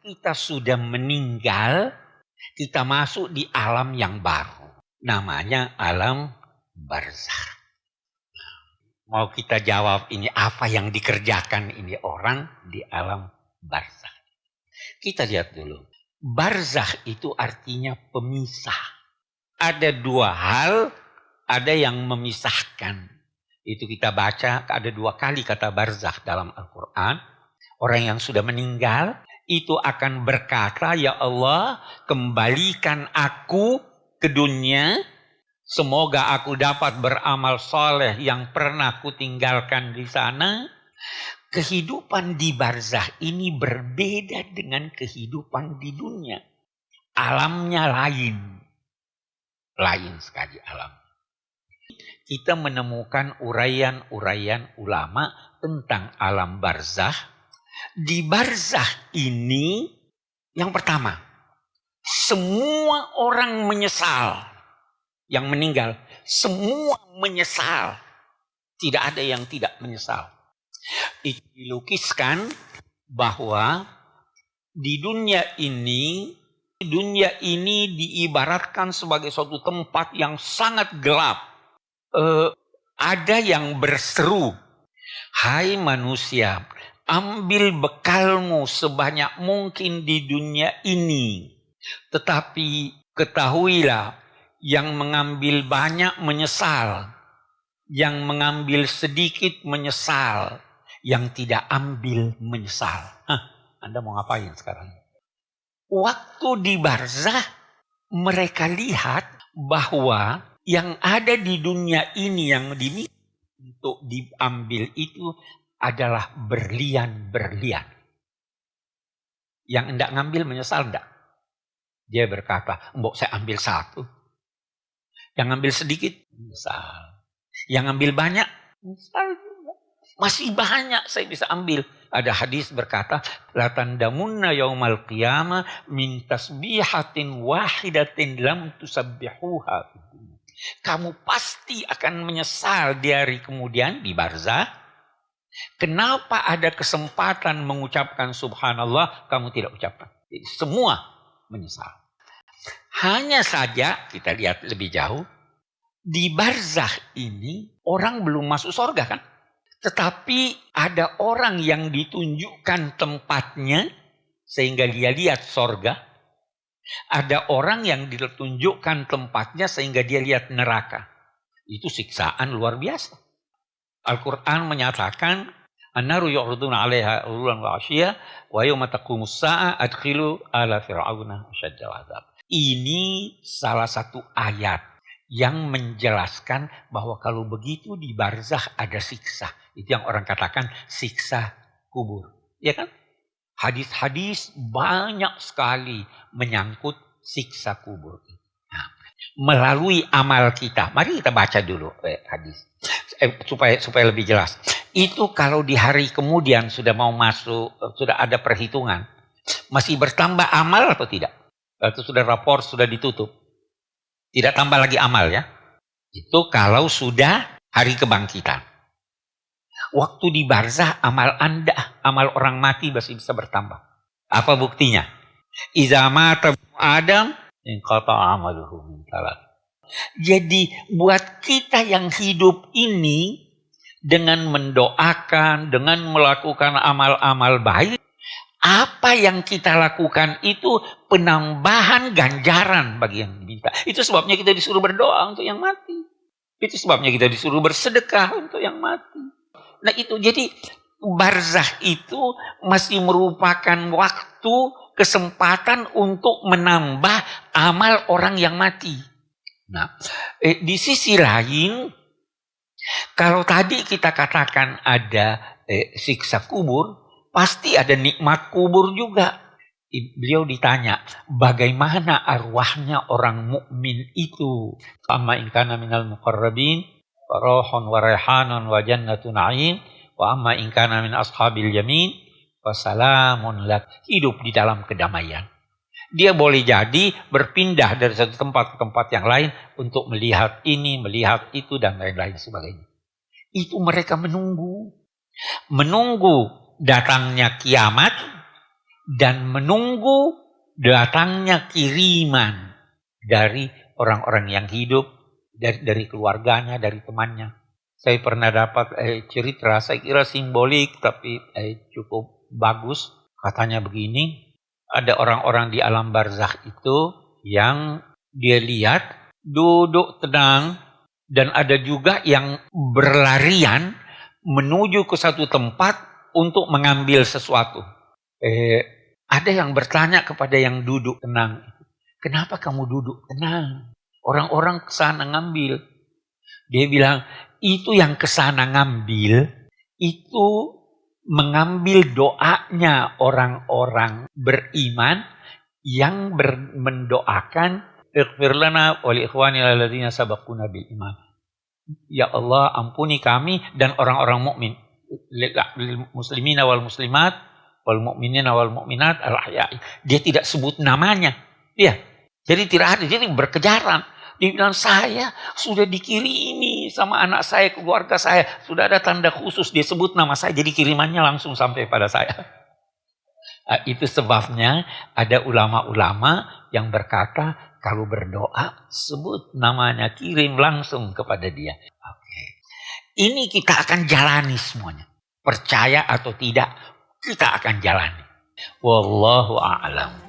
kita sudah meninggal, kita masuk di alam yang baru. Namanya alam barzakh. Mau kita jawab ini apa yang dikerjakan ini orang di alam barzakh. Kita lihat dulu. Barzakh itu artinya pemisah. Ada dua hal, ada yang memisahkan. Itu kita baca, ada dua kali kata barzakh dalam Al-Quran. Orang yang sudah meninggal itu akan berkata, ya Allah, kembalikan aku ke dunia. Semoga aku dapat beramal soleh yang pernah kutinggalkan di sana. Kehidupan di barzakh ini berbeda dengan kehidupan di dunia. Alamnya lain. Lain sekali alam. Kita menemukan uraian-uraian ulama tentang alam barzakh. Di barzakh ini, yang pertama, semua orang menyesal. Yang meninggal, semua menyesal. Tidak ada yang tidak menyesal. Itu dilukiskan bahwa di dunia ini diibaratkan sebagai suatu tempat yang sangat gelap. Ada yang berseru, hai manusia, ambil bekalmu sebanyak mungkin di dunia ini. Tetapi ketahuilah, yang mengambil banyak menyesal, yang mengambil sedikit menyesal, yang tidak ambil menyesal. Anda mau ngapain sekarang? Waktu di barzakh, mereka lihat bahwa yang ada di dunia ini yang dimiliki untuk diambil itu adalah berlian-berlian. Yang enggak ngambil menyesal enggak? Dia berkata, mbok saya ambil satu. Yang ambil sedikit, menyesal. Yang ambil banyak, menyesal juga. Masih banyak saya bisa ambil. Ada hadis berkata, la tandamunna yaumal qiyamah min tasbihatin wahidatin lam tusabbihuha. Kamu pasti akan menyesal di hari kemudian di barzakh. Kenapa ada kesempatan mengucapkan subhanallah, kamu tidak ucapkan. Jadi semua menyesal. Hanya saja kita lihat lebih jauh. Di barzakh ini orang belum masuk surga kan. Tetapi ada orang yang ditunjukkan tempatnya sehingga dia lihat surga. Ada orang yang ditunjukkan tempatnya sehingga dia lihat neraka. Itu siksaan luar biasa. Al-Quran menyatakan, An-naru yu'raduna 'alaiha ghudwan wa 'ashiyya wa yauma taqumus sa'a adkhilu ala fir'auna asyaddal 'adzab. Ini salah satu ayat yang menjelaskan bahwa kalau begitu di barzakh ada siksa. Itu yang orang katakan siksa kubur. Ya kan? Hadis-hadis banyak sekali menyangkut siksa kubur. Nah, melalui amal kita. Mari kita baca dulu hadis. Supaya lebih jelas. Itu kalau di hari kemudian sudah mau masuk, sudah ada perhitungan. Masih bertambah amal atau tidak? Itu sudah rapor, sudah ditutup. Tidak tambah lagi amal ya. Itu kalau sudah hari kebangkitan. Waktu di barzakh amal Anda, amal orang mati masih bisa bertambah. Apa buktinya? Iza mata Adam inqata amaluhu min thalath. Jadi buat kita yang hidup ini dengan mendoakan, dengan melakukan amal-amal baik, apa yang kita lakukan itu penambahan ganjaran bagi yang diminta. Itu sebabnya kita disuruh berdoa untuk yang mati. Itu sebabnya kita disuruh bersedekah untuk yang mati. Nah itu jadi barzakh itu masih merupakan waktu, kesempatan untuk menambah amal orang yang mati. Nah di sisi lain, kalau tadi kita katakan ada siksa kubur, pasti ada nikmat kubur juga. Beliau ditanya, bagaimana arwahnya orang mukmin itu? Amma in kana minal muqarrabin, farahun wa raihanun wa jannatu na'im, wa amma in kana min ashabil yamin, wa salamun lak. Hidup di dalam kedamaian. Dia boleh jadi berpindah dari satu tempat ke tempat yang lain untuk melihat ini, melihat itu, dan lain-lain sebagainya. Itu mereka menunggu. Menunggu datangnya kiamat, dan menunggu datangnya kiriman dari orang-orang yang hidup, dari keluarganya, dari temannya. Saya pernah dapat cerita, saya kira simbolik tapi cukup bagus. Katanya begini, ada orang-orang di alam barzakh itu yang dia lihat duduk tenang, dan ada juga yang berlarian menuju ke satu tempat untuk mengambil sesuatu. Ada yang bertanya kepada yang duduk tenang, kenapa kamu duduk tenang? Orang-orang kesana ngambil. Dia bilang, itu yang kesana ngambil, itu mengambil doanya orang-orang beriman yang mendoakan ighfir lana wa li ikhwanina alladzina sabaquna bil iman. Ya Allah, ampuni kami dan orang-orang mukmin, lil muslimina wal muslimat wal mu'minina wal mu'minat al ahya'i. Dia tidak sebut namanya. Ya. Jadi tidak ada, jadi berkejaran. Dia bilang, saya sudah dikirimi sama anak saya, keluarga saya. Sudah ada tanda khusus, dia sebut nama saya. Jadi kirimannya langsung sampai pada saya. Nah, itu sebabnya ada ulama-ulama yang berkata, kalau berdoa, sebut namanya, kirim langsung kepada dia. Oke. Ini kita akan jalani semuanya. Percaya atau tidak, kita akan jalani. Wallahu a'lam.